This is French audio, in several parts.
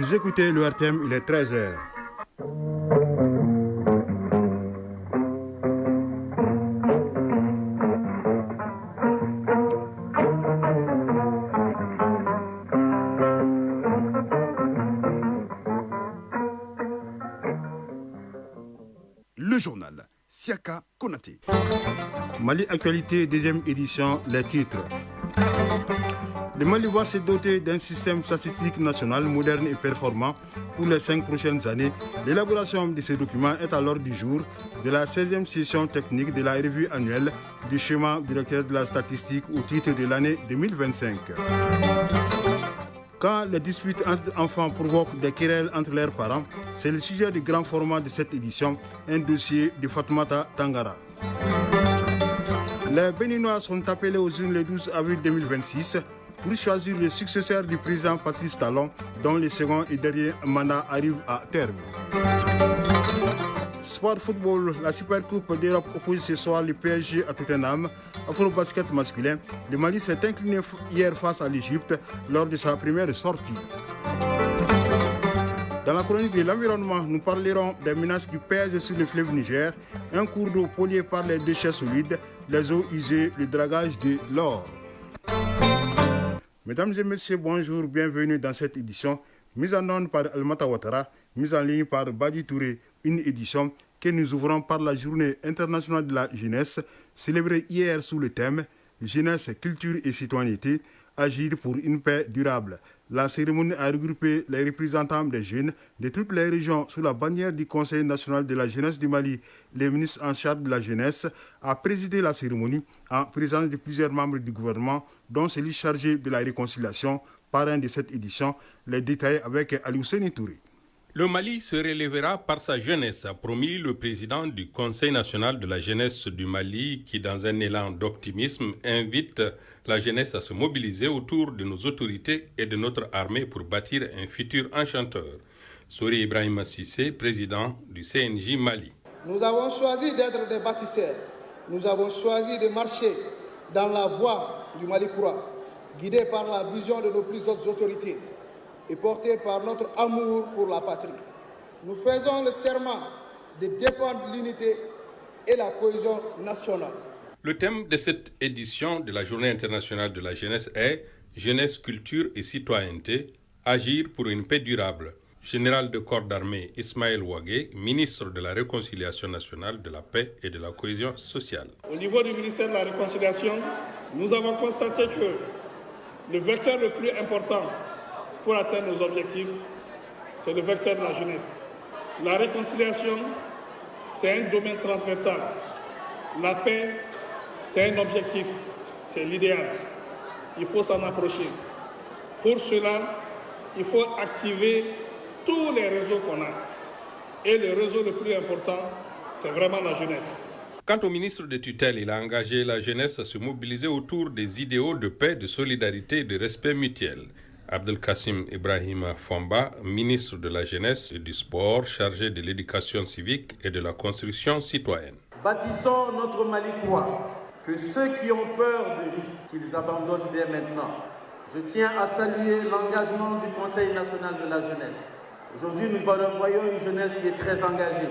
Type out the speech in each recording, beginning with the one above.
Vous écoutez le RTM, il est 13h. Le journal Siaka Konaté. Mali Actualité, deuxième édition, les titres. Le Mali va se doter d'un système statistique national moderne et performant pour les 5 prochaines années. L'élaboration de ce document est à l'ordre du jour de la 16e session technique de la revue annuelle du schéma directeur de la statistique au titre de l'année 2025. Quand les disputes entre enfants provoquent des querelles entre leurs parents, c'est le sujet du grand format de cette édition, un dossier de Fatoumata Tangara. Les Béninois sont appelés aux urnes le 12 avril 2026 pour choisir le successeur du président Patrice Talon, dont le second et dernier mandat arrive à terme. Sport football, la Super Coupe d'Europe oppose ce soir le PSG à Tottenham. Afro-basket masculin, le Mali s'est incliné hier face à l'Égypte lors de sa première sortie. Dans la chronique de l'environnement, nous parlerons des menaces qui pèsent sur le fleuve Niger, un cours d'eau pollué par les déchets solides, les eaux usées, le dragage de l'or. Mesdames et messieurs, bonjour, bienvenue dans cette édition, mise en onde par Almata Ouattara, mise en ligne par Badi Touré, une édition que nous ouvrons par la Journée internationale de la jeunesse, célébrée hier sous le thème « Jeunesse, culture et citoyenneté, agir pour une paix durable ». La cérémonie a regroupé les représentants des jeunes de toutes les régions sous la bannière du Conseil national de la jeunesse du Mali. Le ministre en charge de la jeunesse a présidé la cérémonie en présence de plusieurs membres du gouvernement, dont celui chargé de la réconciliation, parrain de cette édition. Les détails avec Aliou Séni Touré. Le Mali se relèvera par sa jeunesse, a promis le président du Conseil national de la jeunesse du Mali, qui, dans un élan d'optimisme, invite la jeunesse à se mobiliser autour de nos autorités et de notre armée pour bâtir un futur enchanteur. Souri Ibrahim Sissé, président du CNJ Mali. Nous avons choisi d'être des bâtisseurs. Nous avons choisi de marcher dans la voie du Mali courant, guidés par la vision de nos plus hautes autorités et portés par notre amour pour la patrie. Nous faisons le serment de défendre l'unité et la cohésion nationale. Le thème de cette édition de la Journée internationale de la jeunesse est « Jeunesse, culture et citoyenneté, agir pour une paix durable ». Général de corps d'armée Ismaël Ouagué, ministre de la Réconciliation nationale, de la paix et de la cohésion sociale. Au niveau du ministère de la Réconciliation, nous avons constaté que le vecteur le plus important pour atteindre nos objectifs, c'est le vecteur de la jeunesse. La réconciliation, c'est un domaine transversal. La paix, c'est un objectif, c'est l'idéal. Il faut s'en approcher. Pour cela, il faut activer tous les réseaux qu'on a. Et le réseau le plus important, c'est vraiment la jeunesse. Quant au ministre de tutelle, il a engagé la jeunesse à se mobiliser autour des idéaux de paix, de solidarité et de respect mutuel. Abdelkassim Ibrahima Fomba, ministre de la Jeunesse et du Sport, chargé de l'éducation civique et de la construction citoyenne. Bâtissons notre Mali croix, que ceux qui ont peur du risque, qu'ils abandonnent dès maintenant. Je tiens à saluer l'engagement du Conseil national de la jeunesse. Aujourd'hui, nous voyons une jeunesse qui est très engagée,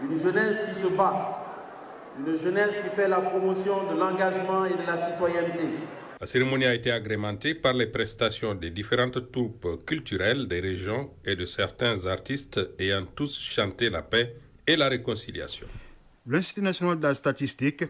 une jeunesse qui se bat, une jeunesse qui fait la promotion de l'engagement et de la citoyenneté. La cérémonie a été agrémentée par les prestations des différentes troupes culturelles des régions et de certains artistes ayant tous chanté la paix et la réconciliation. L'Institut national de la statistique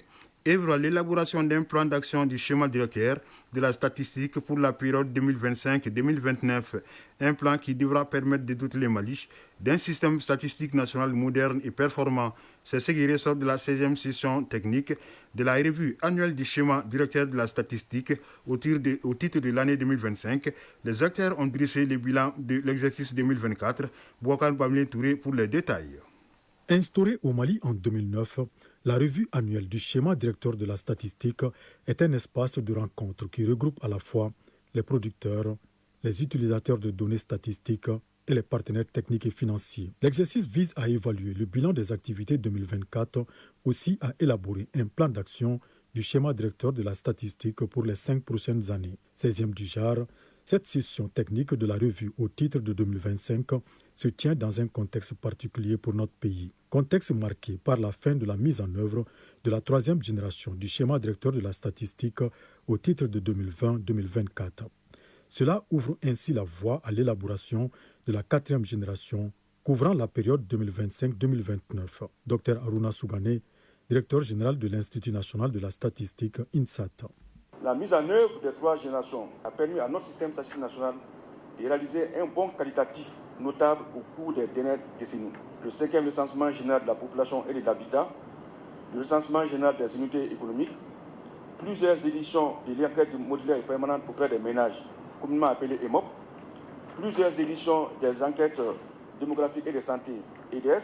œuvre à l'élaboration d'un plan d'action du schéma directeur de la statistique pour la période 2025-2029. Un plan qui devra permettre de doter le Mali d'un système statistique national moderne et performant. C'est ce qui ressort de la 16e session technique de la revue annuelle du schéma directeur de la statistique au titre de l'année 2025. Les acteurs ont dressé le bilan de l'exercice 2024. Bouakar Bamile Touré pour les détails. Instaurée au Mali en 2009, la revue annuelle du schéma directeur de la statistique est un espace de rencontre qui regroupe à la fois les producteurs, les utilisateurs de données statistiques et les partenaires techniques et financiers. L'exercice vise à évaluer le bilan des activités 2024, aussi à élaborer un plan d'action du schéma directeur de la statistique pour les 5 prochaines années. 16e du genre, Cette session technique de la revue au titre de 2025 se tient dans un contexte particulier pour notre pays. Contexte marqué par la fin de la mise en œuvre de la troisième génération du schéma directeur de la statistique au titre de 2020-2024. Cela ouvre ainsi la voie à l'élaboration de la quatrième génération couvrant la période 2025-2029. Dr Aruna Sougane, directeur général de l'Institut national de la statistique INSAT. La mise en œuvre des trois générations a permis à notre système statistique national de réaliser un bond qualitatif notable au cours des dernières décennies. Le 5e recensement général de la population et de l'habitat, le recensement général des unités économiques, plusieurs éditions de l'enquête modulaire et permanente auprès des ménages, communément appelée EMOP, plusieurs éditions des enquêtes démographiques et de santé, EDS,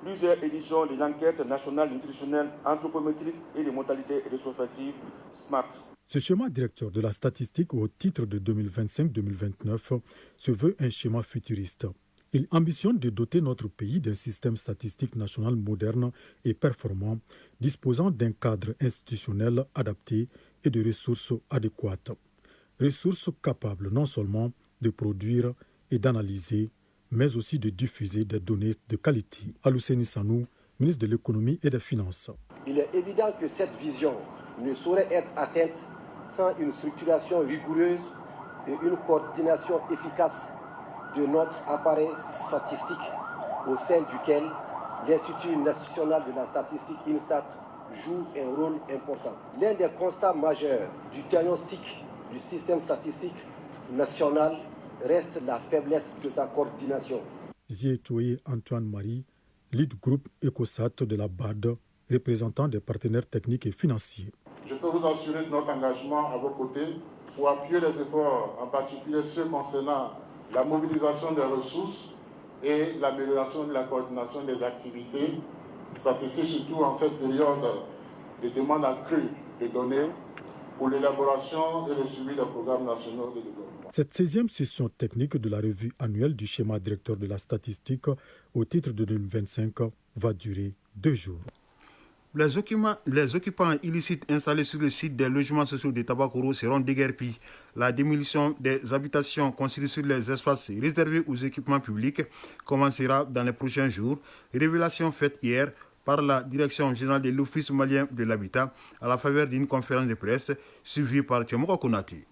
plusieurs éditions de l'enquête nationale nutritionnelle, anthropométrique et de mortalité rétrospective, SMART. Ce schéma directeur de la statistique au titre de 2025-2029 se veut un schéma futuriste. Il ambitionne de doter notre pays d'un système statistique national moderne et performant, disposant d'un cadre institutionnel adapté et de ressources adéquates. Ressources capables non seulement de produire et d'analyser, mais aussi de diffuser des données de qualité. Alouseni Sanou, ministre de l'Économie et des Finances. Il est évident que cette vision ne saurait être atteinte sans une structuration rigoureuse et une coordination efficace de notre appareil statistique au sein duquel l'Institut national de la statistique INSTAT joue un rôle important. L'un des constats majeurs du diagnostic du système statistique national reste la faiblesse de sa coordination. Zietoye Antoine-Marie, lead groupe ECOSAT de la BAD, représentant des partenaires techniques et financiers. Je peux vous assurer de notre engagement à vos côtés pour appuyer les efforts, en particulier ceux concernant la mobilisation des ressources et l'amélioration de la coordination des activités statistiques, surtout en cette période de demande accrue de données pour l'élaboration et le suivi des programmes nationaux de développement. Cette 16e session technique de la revue annuelle du schéma directeur de la statistique au titre de 2025 va durer 2 jours. Les occupants illicites installés sur le site des logements sociaux de Tabakoro seront déguerpis. La démolition des habitations construites sur les espaces réservés aux équipements publics commencera dans les prochains jours. Révélation faite hier par la direction générale de l'Office malien de l'habitat à la faveur d'une conférence de presse suivie par Tchemoko Konati.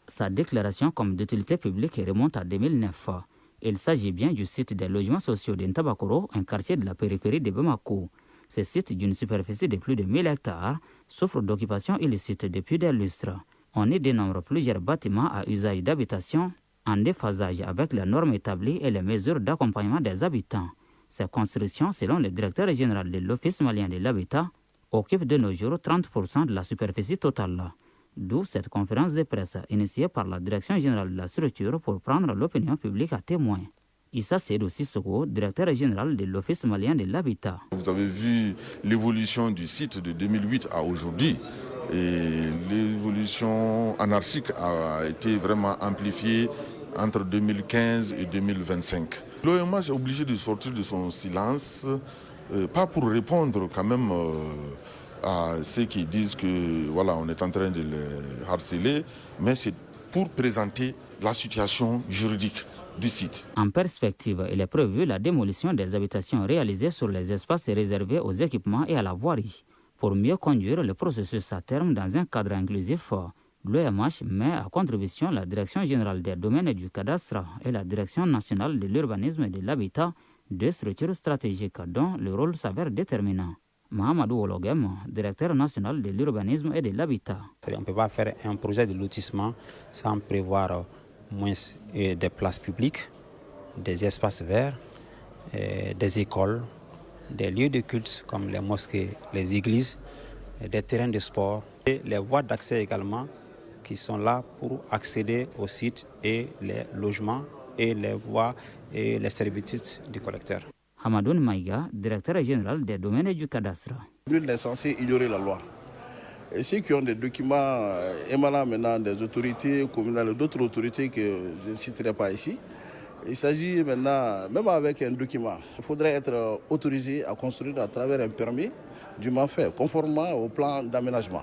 Sa déclaration comme d'utilité publique remonte à 2009. Il s'agit bien du site des logements sociaux de Ntabakoro, un quartier de la périphérie de Bamako. Ce site d'une superficie de plus de 1000 hectares souffre d'occupation illicite depuis des lustres. On y dénombre plusieurs bâtiments à usage d'habitation en déphasage avec les normes établies et les mesures d'accompagnement des habitants. Ces constructions, selon le directeur général de l'Office malien de l'habitat, occupent de nos jours 30% de la superficie totale. D'où cette conférence de presse initiée par la direction générale de la structure pour prendre l'opinion publique à témoin. Issa Seydou Sissoko, directeur général de l'Office malien de l'habitat. Vous avez vu l'évolution du site de 2008 à aujourd'hui. Et l'évolution anarchique a été vraiment amplifiée entre 2015 et 2025. L'OMH est obligé de sortir de son silence, pas pour répondre quand même à ceux qui disent que voilà, on est en train de les harceler, mais c'est pour présenter la situation juridique du site. En perspective, il est prévu la démolition des habitations réalisées sur les espaces réservés aux équipements et à la voirie. Pour mieux conduire le processus à terme dans un cadre inclusif, l'OMH met à contribution la Direction générale des domaines du cadastre et la Direction nationale de l'urbanisme et de l'habitat, deux structures stratégiques dont le rôle s'avère déterminant. Mahamadou Ologem, directeur national de l'urbanisme et de l'habitat. On ne peut pas faire un projet de lotissement sans prévoir moins des places publiques, des espaces verts, des écoles, des lieux de culte comme les mosquées, les églises, des terrains de sport et les voies d'accès également qui sont là pour accéder au site et les logements et les voies et les servitudes du collecteur. Hamadoun Maïga, directeur général des domaines du cadastre. Nul n'est censé ignorer la loi. Et ceux qui ont des documents émanant maintenant des autorités communales, d'autres autorités que je ne citerai pas ici, il s'agit maintenant, même avec un document, il faudrait être autorisé à construire à travers un permis dûment fait, conformément au plan d'aménagement.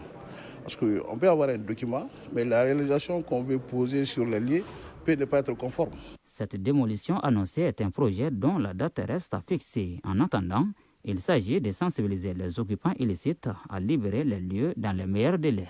Parce qu'on peut avoir un document, mais la réalisation qu'on veut poser sur les lieux peut ne pas être conforme. Cette démolition annoncée est un projet dont la date reste à fixer. En attendant, il s'agit de sensibiliser les occupants illicites à libérer les lieux dans les meilleurs délais.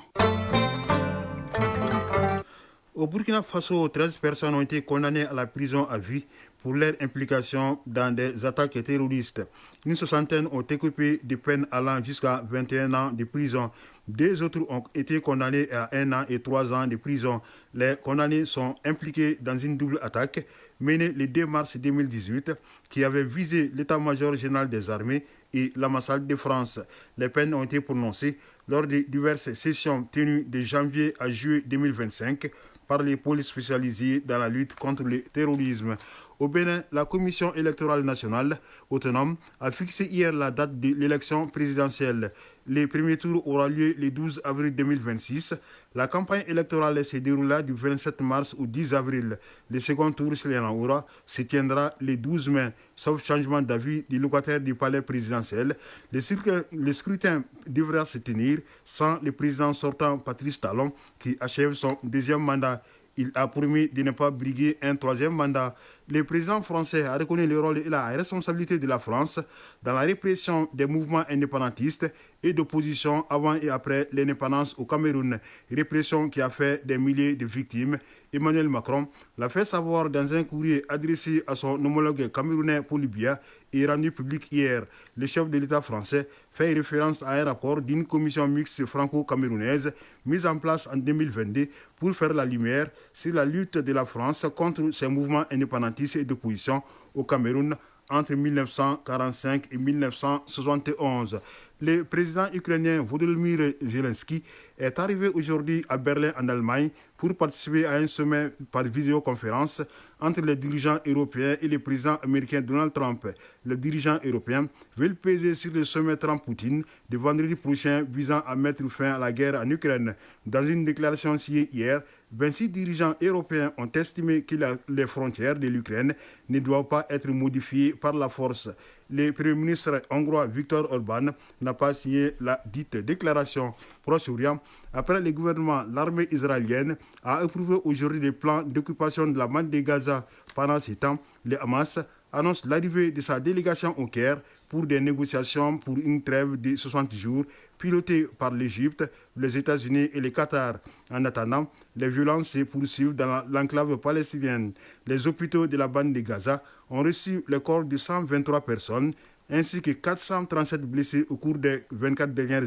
Au Burkina Faso, 13 personnes ont été condamnées à la prison à vie pour leur implication dans des attaques terroristes. Une soixantaine ont écopé de peines allant jusqu'à 21 ans de prison. 2 autres ont été condamnés à 1 an et 3 ans de prison. Les condamnés sont impliqués dans une double attaque menée le 2 mars 2018 qui avait visé l'état-major général des armées et l'ambassade de France. Les peines ont été prononcées lors de diverses sessions tenues de janvier à juillet 2025 par les pôles spécialisés dans la lutte contre le terrorisme. Au Bénin, la Commission électorale nationale autonome a fixé hier la date de l'élection présidentielle. Le premier tour aura lieu le 12 avril 2026. La campagne électorale se déroulera du 27 mars au 10 avril. Le second tour, s'il y en aura, se tiendra le 12 mai, sauf changement d'avis du locataire du palais présidentiel. Le scrutin devra se tenir sans le président sortant Patrice Talon, qui achève son 2e mandat. Il a promis de ne pas briguer un 3e mandat. Le président français a reconnu le rôle et la responsabilité de la France dans la répression des mouvements indépendantistes et d'opposition avant et après l'indépendance au Cameroun. Répression qui a fait des milliers de victimes. Emmanuel Macron l'a fait savoir dans un courrier adressé à son homologue camerounais Paul Biya et rendu public hier. Le chef de l'État français fait référence à un rapport d'une commission mixte franco-camerounaise mise en place en 2022 pour faire la lumière sur la lutte de la France contre ces mouvements indépendantistes et d'opposition au Cameroun entre 1945 et 1971. Le président ukrainien Volodymyr Zelensky est arrivé aujourd'hui à Berlin en Allemagne pour participer à un sommet par visioconférence entre les dirigeants européens et le président américain Donald Trump. Les dirigeants européens veulent peser sur le sommet Trump-Poutine de vendredi prochain visant à mettre fin à la guerre en Ukraine. Dans une déclaration signée hier, 26 dirigeants européens ont estimé que les frontières de l'Ukraine ne doivent pas être modifiées par la force. Le Premier ministre hongrois Viktor Orban n'a pas signé la dite déclaration. Proche-Orient, après le gouvernement, l'armée israélienne a approuvé aujourd'hui des plans d'occupation de la bande de Gaza. Pendant ce temps, le Hamas annonce l'arrivée de sa délégation au Caire pour des négociations pour une trêve de 60 jours pilotée par l'Égypte, les États-Unis et le Qatar. En attendant, les violences se poursuivent dans l'enclave palestinienne. Les hôpitaux de la bande de Gaza ont reçu le corps de 123 personnes ainsi que 437 blessés au cours des 24 dernières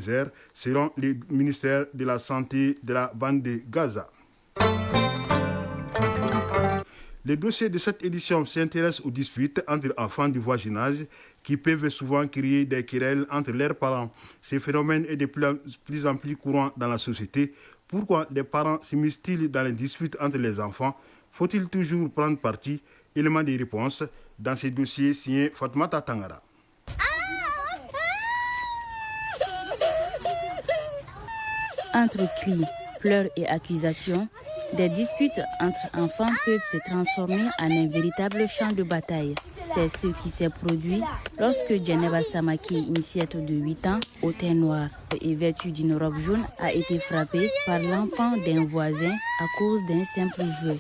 heures, selon le ministère de la Santé de la bande de Gaza. Le dossier de cette édition s'intéresse aux disputes entre enfants du voisinage qui peuvent souvent créer des querelles entre leurs parents. Ce phénomène est de plus en plus courant dans la société. Pourquoi les parents s'immiscent-ils dans les disputes entre les enfants? Faut-il toujours prendre parti? Élément de réponse dans ce dossier signé Fatmata Tangara. Entre cris, pleurs et accusations, des disputes entre enfants peuvent se transformer en un véritable champ de bataille. C'est ce qui s'est produit lorsque Djeneba Samaki, une fillette de 8 ans, au teint noir et vêtue d'une robe jaune, a été frappée par l'enfant d'un voisin à cause d'un simple jouet.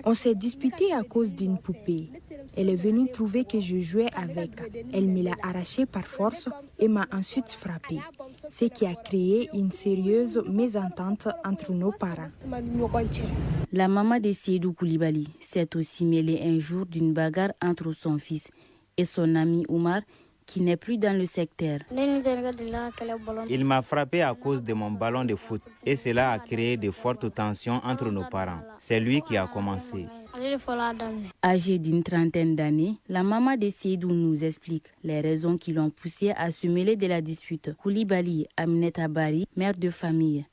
On s'est disputé à cause d'une poupée. Elle est venue trouver que je jouais avec. Elle me l'a arrachée par force et m'a ensuite frappée, ce qui a créé une sérieuse mésentente entre nos parents. La maman de Seydou Koulibaly s'est aussi mêlée un jour d'une bagarre entre son fils et son ami Oumar, qui n'est plus dans le secteur. Il m'a frappé à cause de mon ballon de foot et cela a créé de fortes tensions entre nos parents. C'est lui qui a commencé. Âgée d'une trentaine d'années, la maman de Seydou nous explique les raisons qui l'ont poussée à se mêler de la dispute. Koulibaly Aminata Bari, mère de famille.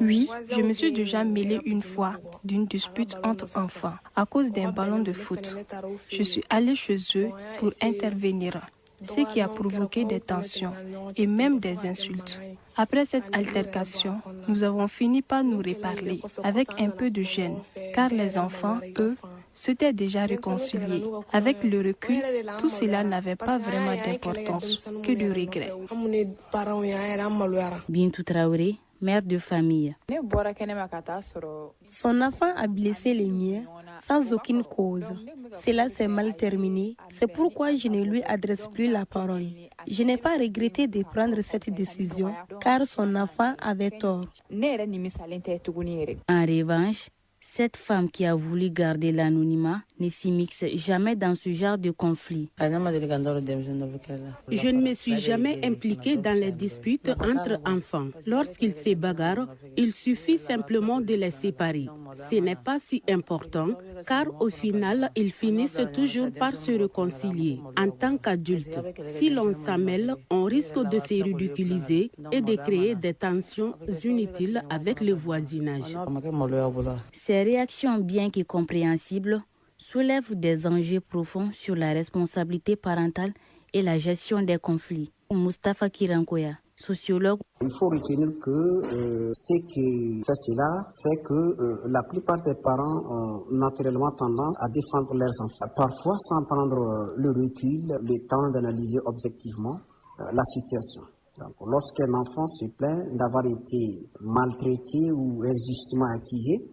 Oui, je me suis déjà mêlée une fois d'une dispute entre enfants à cause d'un ballon de foot. Je suis allée chez eux pour intervenir, ce qui a provoqué des tensions et même des insultes. Après cette altercation, nous avons fini par nous reparler avec un peu de gêne, car les enfants, eux, s'étaient déjà réconciliés. Avec le recul, tout cela n'avait pas vraiment d'importance, que de regrets. Bintou Traoré, mère de famille. Son enfant a blessé les miens sans aucune cause. Cela s'est mal terminé. C'est pourquoi je ne lui adresse plus la parole. Je n'ai pas regretté de prendre cette décision car son enfant avait tort. En revanche, cette femme qui a voulu garder l'anonymat ne s'y mixe jamais dans ce genre de conflit. Je ne me suis jamais impliquée dans les disputes entre enfants. Lorsqu'ils se bagarrent, il suffit simplement de les séparer. Ce n'est pas si important car au final, ils finissent toujours par se réconcilier. En tant qu'adultes, si l'on s'en mêle, on risque de se ridiculiser et de créer des tensions inutiles avec le voisinage. Ces réactions, bien que compréhensibles, soulèvent des enjeux profonds sur la responsabilité parentale et la gestion des conflits. Moustapha Kirankoya, sociologue. Il faut retenir que ce qui fait cela, c'est que la plupart des parents ont naturellement tendance à défendre leurs enfants. Parfois sans prendre le recul, le temps d'analyser objectivement la situation. Donc, lorsqu'un enfant se plaint d'avoir été maltraité ou injustement accusé,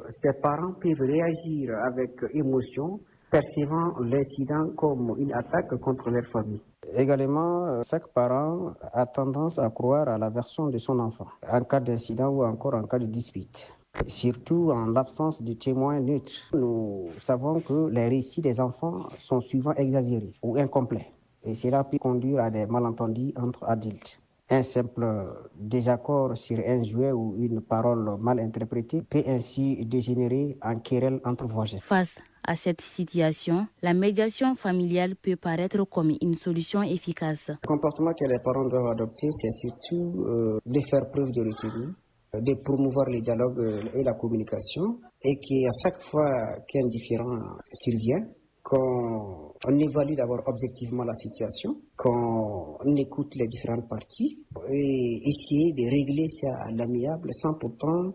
ses parents peuvent réagir avec émotion, percevant l'incident comme une attaque contre leur famille. Également, chaque parent a tendance à croire à la version de son enfant en cas d'incident ou encore en cas de dispute. Surtout en l'absence de témoins neutres. Nous savons que les récits des enfants sont souvent exagérés ou incomplets. Et cela peut conduire à des malentendus entre adultes. Un simple désaccord sur un jouet ou une parole mal interprétée peut ainsi dégénérer en querelle entre voisins. Face à cette situation, la médiation familiale peut paraître comme une solution efficace. Le comportement que les parents doivent adopter, c'est surtout de faire preuve de retenue, de promouvoir le dialogue et la communication, et qu'à chaque fois qu'un différend survient, qu'on évalue d'abord objectivement la situation, qu'on écoute les différentes parties et essayer de régler ça à l'amiable sans pourtant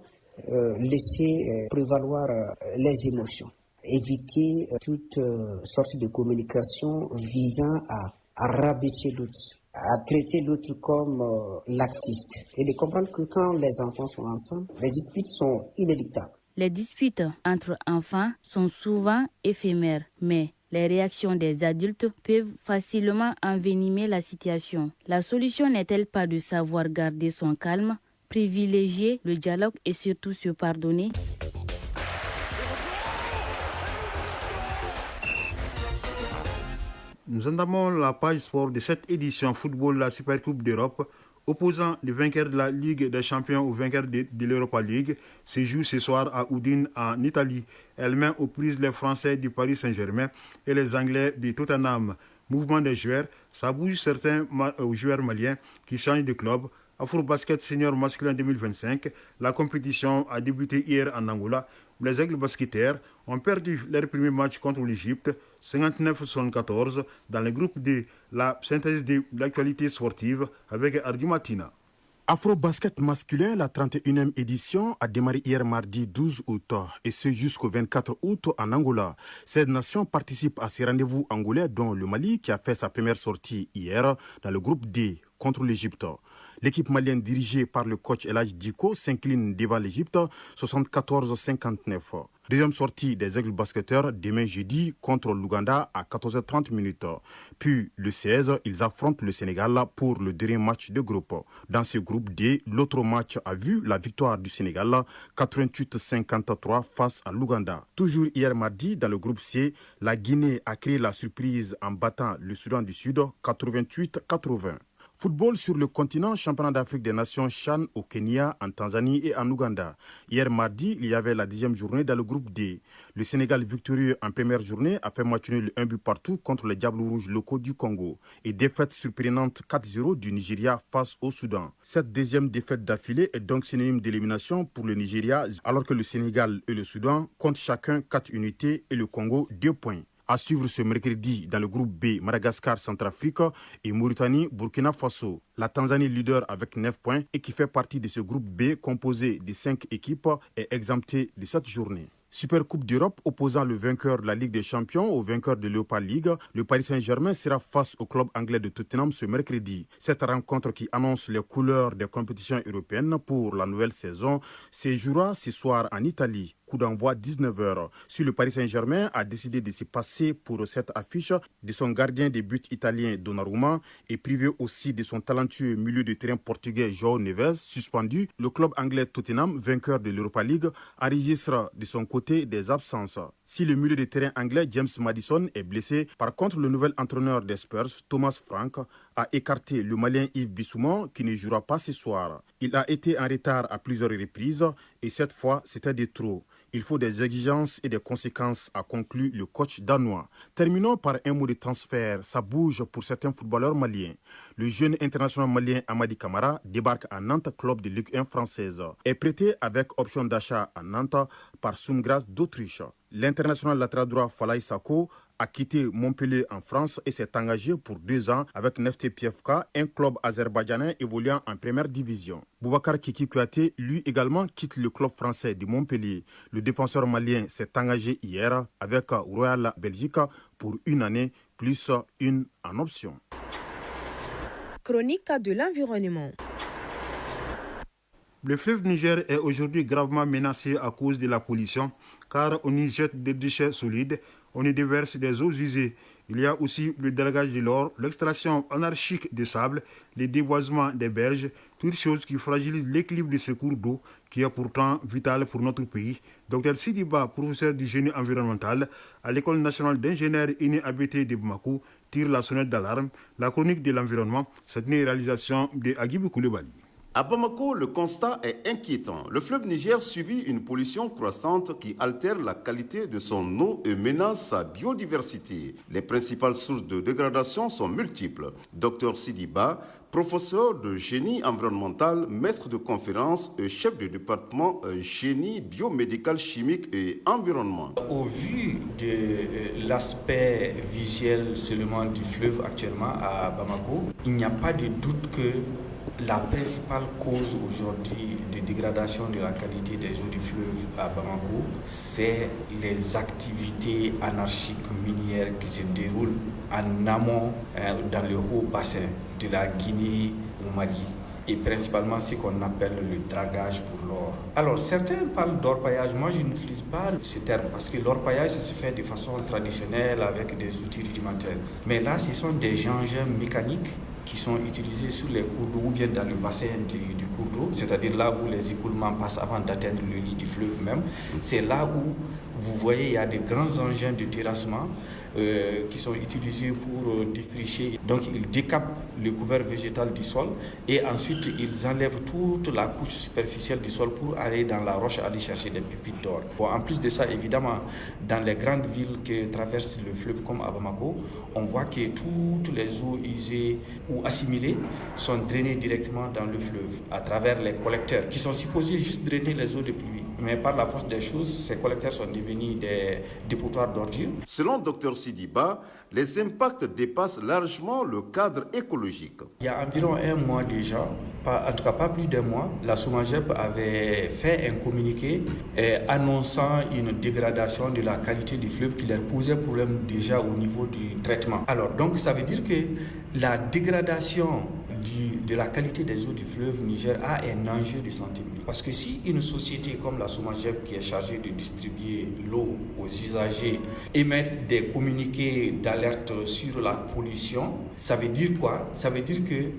laisser prévaloir les émotions. Éviter toute sorte de communication visant à rabaisser l'autre, à traiter l'autre comme laxiste et de comprendre que quand les enfants sont ensemble, les disputes sont inéluctables. Les disputes entre enfants sont souvent éphémères, mais les réactions des adultes peuvent facilement envenimer la situation. La solution n'est-elle pas de savoir garder son calme, privilégier le dialogue et surtout se pardonner? Nous entamons la page sport de cette édition football la Supercoupe d'Europe. Opposant le vainqueur de la Ligue des Champions au vainqueur de l'Europa League, se joue ce soir à Udine en Italie. Elle met aux prises les Français du Paris Saint-Germain et les Anglais de Tottenham. Mouvement des joueurs, ça bouge certains joueurs maliens qui changent de club. Afro-Basket Senior masculin 2025, la compétition a débuté hier en Angola. Les Aigles basketteurs ont perdu leur premier match contre l'Égypte, 59-74, dans le groupe D. La synthèse de l'actualité sportive avec Ardu Matina. Afro-Basket masculin, la 31e édition, a démarré hier mardi 12 août et ce jusqu'au 24 août en Angola. Cette nation participe à ces rendez-vous angolais dont le Mali qui a fait sa première sortie hier dans le groupe D contre l'Égypte. L'équipe malienne dirigée par le coach El Hadji Diko s'incline devant l'Égypte 74-59. Deuxième sortie des Aigles basketteurs demain jeudi contre l'Ouganda à 14h30. Puis le 16, ils affrontent le Sénégal pour le dernier match de groupe. Dans ce groupe D, l'autre match a vu la victoire du Sénégal 88-53 face à l'Ouganda. Toujours hier mardi, dans le groupe C, la Guinée a créé la surprise en battant le Soudan du Sud 88-80. Football sur le continent, championnat d'Afrique des Nations CHAN au Kenya, en Tanzanie et en Ouganda. Hier mardi, il y avait la 10e journée dans le groupe D. Le Sénégal victorieux en première journée a fait match nul 1 but partout contre les Diables Rouges locaux du Congo. Et défaite surprenante 4-0 du Nigeria face au Soudan. Cette deuxième défaite d'affilée est donc synonyme d'élimination pour le Nigeria, alors que le Sénégal et le Soudan comptent chacun 4 unités et le Congo 2 points. À suivre ce mercredi dans le groupe B, Madagascar, Centrafrique et Mauritanie, Burkina Faso. La Tanzanie, leader avec 9 points et qui fait partie de ce groupe B composé de 5 équipes, est exemptée de cette journée. Supercoupe d'Europe opposant le vainqueur de la Ligue des Champions au vainqueur de l'Europa League, le Paris Saint-Germain sera face au club anglais de Tottenham ce mercredi. Cette rencontre qui annonce les couleurs des compétitions européennes pour la nouvelle saison se jouera ce soir en Italie. Coup d'envoi 19h. Si le Paris Saint-Germain a décidé de se passer pour cette affiche de son gardien de but italien Donnarumma et privé aussi de son talentueux milieu de terrain portugais João Neves, suspendu, le club anglais Tottenham, vainqueur de l'Europa League, enregistre de son côté des absences. Si le milieu de terrain anglais James Maddison est blessé, par contre le nouvel entraîneur des Spurs, Thomas Frank, a écarté le Malien Yves Bissouma qui ne jouera pas ce soir. Il a été en retard à plusieurs reprises et cette fois c'était de trop. Il faut des exigences et des conséquences, a conclu le coach danois. Terminons par un mot de transfert. Ça bouge pour certains footballeurs maliens. Le jeune international malien Amadi Camara débarque à Nantes, club de Ligue 1 française. Est prêté avec option d'achat à Nantes par Sumgras d'Autriche. L'international latéral droit Falaye Sako a quitté Montpellier en France et s'est engagé pour 2 ans avec Neftekhimie PFK, un club azerbaïdjanais évoluant en première division. Boubacar Kiki Kouyaté, lui également, quitte le club français de Montpellier. Le défenseur malien s'est engagé hier avec Royal Belgique pour 1 année plus 1 en option. Chronique de l'environnement. Le fleuve Niger est aujourd'hui gravement menacé à cause de la pollution, car on y jette des déchets solides, on y déverse des eaux usées. Il y a aussi le délagage de l'or, l'extraction anarchique des sables, les déboisements des berges, toutes choses qui fragilisent l'équilibre de ce cours d'eau qui est pourtant vital pour notre pays. Dr Sidiba, professeur du génie environnemental à l'École nationale d'ingénieurs INE-ABT de Bamako, tire la sonnette d'alarme. La chronique de l'environnement, c'est une réalisation de Agibou Koulibaly. À Bamako, le constat est inquiétant. Le fleuve Niger subit une pollution croissante qui altère la qualité de son eau et menace sa biodiversité. Les principales sources de dégradation sont multiples. Dr Sidiba, professeur de génie environnemental, maître de conférence et chef de département génie biomédical, chimique et environnement. Au vu de l'aspect visuel seulement du fleuve actuellement à Bamako, il n'y a pas de doute que la principale cause aujourd'hui de dégradation de la qualité des eaux du fleuve à Bamako, c'est les activités anarchiques minières qui se déroulent en amont dans le haut bassin de la Guinée au Mali, et principalement ce qu'on appelle le dragage pour l'or. Alors certains parlent d'orpaillage, moi je n'utilise pas ce terme parce que l'orpaillage ça se fait de façon traditionnelle avec des outils rudimentaires. Mais là ce sont des engins mécaniques qui sont utilisés sur les cours d'eau ou bien dans le bassin du cours d'eau, c'est-à-dire là où les écoulements passent avant d'atteindre le lit du fleuve même. C'est là où vous voyez il y a des grands engins de terrassement qui sont utilisés pour défricher. Donc ils décapent le couvert végétal du sol et ensuite ils enlèvent toute la couche superficielle du sol pour aller dans la roche aller chercher des pépites d'or. Bon, en plus de ça, évidemment, dans les grandes villes qui traversent le fleuve comme à Bamako, on voit que toutes les eaux usées ou assimilées sont drainées directement dans le fleuve à travers les collecteurs qui sont supposés juste drainer les eaux de pluie. Mais par la force des choses, ces collecteurs sont devenus des dépotoirs d'ordures. Selon Dr Sidiba, les impacts dépassent largement le cadre écologique. Il y a environ 1 mois déjà, en tout cas pas plus d'1 mois, la SOMAGEP avait fait un communiqué annonçant une dégradation de la qualité du fleuve qui leur posait problème déjà au niveau du traitement. Alors donc ça veut dire que la dégradation de la qualité des eaux du fleuve Niger a un enjeu de santé publique. Parce que si une société comme la SOMAGEP qui est chargée de distribuer l'eau aux usagers émet des communiqués d'alerte sur la pollution, ça veut dire quoi? Ça veut dire que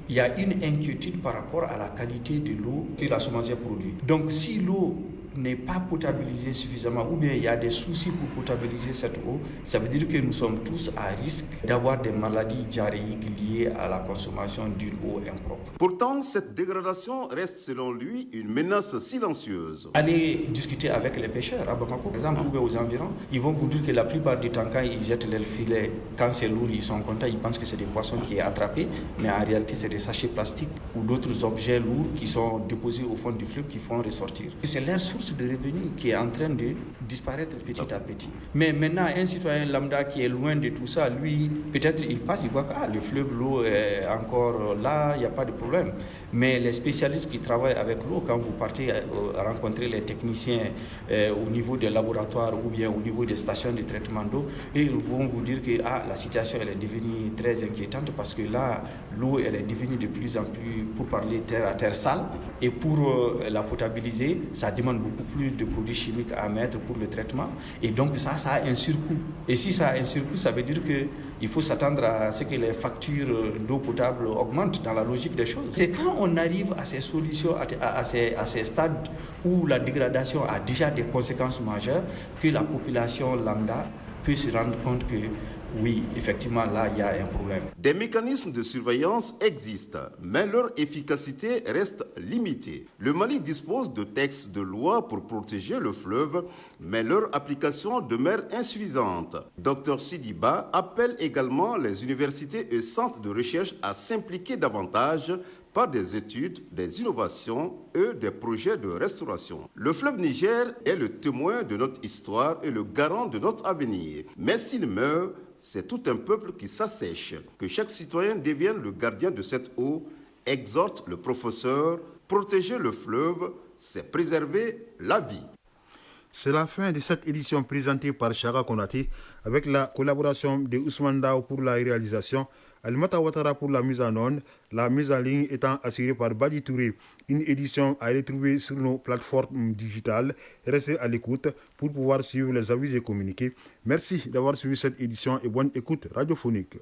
il y a une inquiétude par rapport à la qualité de l'eau que la SOMAGEP produit. Donc si l'eau n'est pas potabilisée suffisamment ou bien il y a des soucis pour potabiliser cette eau, ça veut dire que nous sommes tous à risque d'avoir des maladies diarrhéiques liées à la consommation d'une eau impropre. Pourtant, cette dégradation reste selon lui une menace silencieuse. Allez discuter avec les pêcheurs à Bamako, par exemple, ou aux environs, ils vont vous dire que la plupart du temps quand ils jettent leurs filets, quand c'est lourd, ils sont contents, ils pensent que c'est des poissons qui est attrapé, mais en réalité c'est des sachets plastiques ou d'autres objets lourds qui sont déposés au fond du fleuve qui font ressortir. C'est leur source source de revenus qui est en train de disparaître petit à petit. Mais maintenant, un citoyen lambda qui est loin de tout ça, lui, peut-être il passe, il voit que le fleuve, l'eau est encore là, il n'y a pas de problème. Mais les spécialistes qui travaillent avec l'eau, quand vous partez rencontrer les techniciens au niveau des laboratoires ou bien au niveau des stations de traitement d'eau, et ils vont vous dire que la situation elle est devenue très inquiétante parce que là, l'eau elle est devenue de plus en plus, pour parler terre à terre, sale. Et pour la potabiliser, ça demande beaucoup plus de produits chimiques à mettre pour le traitement. Et donc ça a un surcoût. Et si ça a un surcoût, ça veut dire qu'il faut s'attendre à ce que les factures d'eau potable augmentent dans la logique des choses. C'est quand on arrive à ces solutions, à ces stades où la dégradation a déjà des conséquences majeures, que la population lambda peut se rendre compte que oui, effectivement, là, il y a un problème. Des mécanismes de surveillance existent, mais leur efficacité reste limitée. Le Mali dispose de textes de loi pour protéger le fleuve, mais leur application demeure insuffisante. Dr Sidiba appelle également les universités et centres de recherche à s'impliquer davantage par des études, des innovations et des projets de restauration. Le fleuve Niger est le témoin de notre histoire et le garant de notre avenir. Mais s'il meurt, c'est tout un peuple qui s'assèche. Que chaque citoyen devienne le gardien de cette eau, exhorte le professeur. Protéger le fleuve, c'est préserver la vie. C'est la fin de cette édition présentée par Chara Konaté avec la collaboration de Ousmane Dao pour la réalisation, Alimata Ouattara pour la mise en onde, la mise en ligne étant assurée par Badi Touré. Une édition à retrouver sur nos plateformes digitales. Restez à l'écoute pour pouvoir suivre les avis et communiquer. Merci d'avoir suivi cette édition et bonne écoute radiophonique.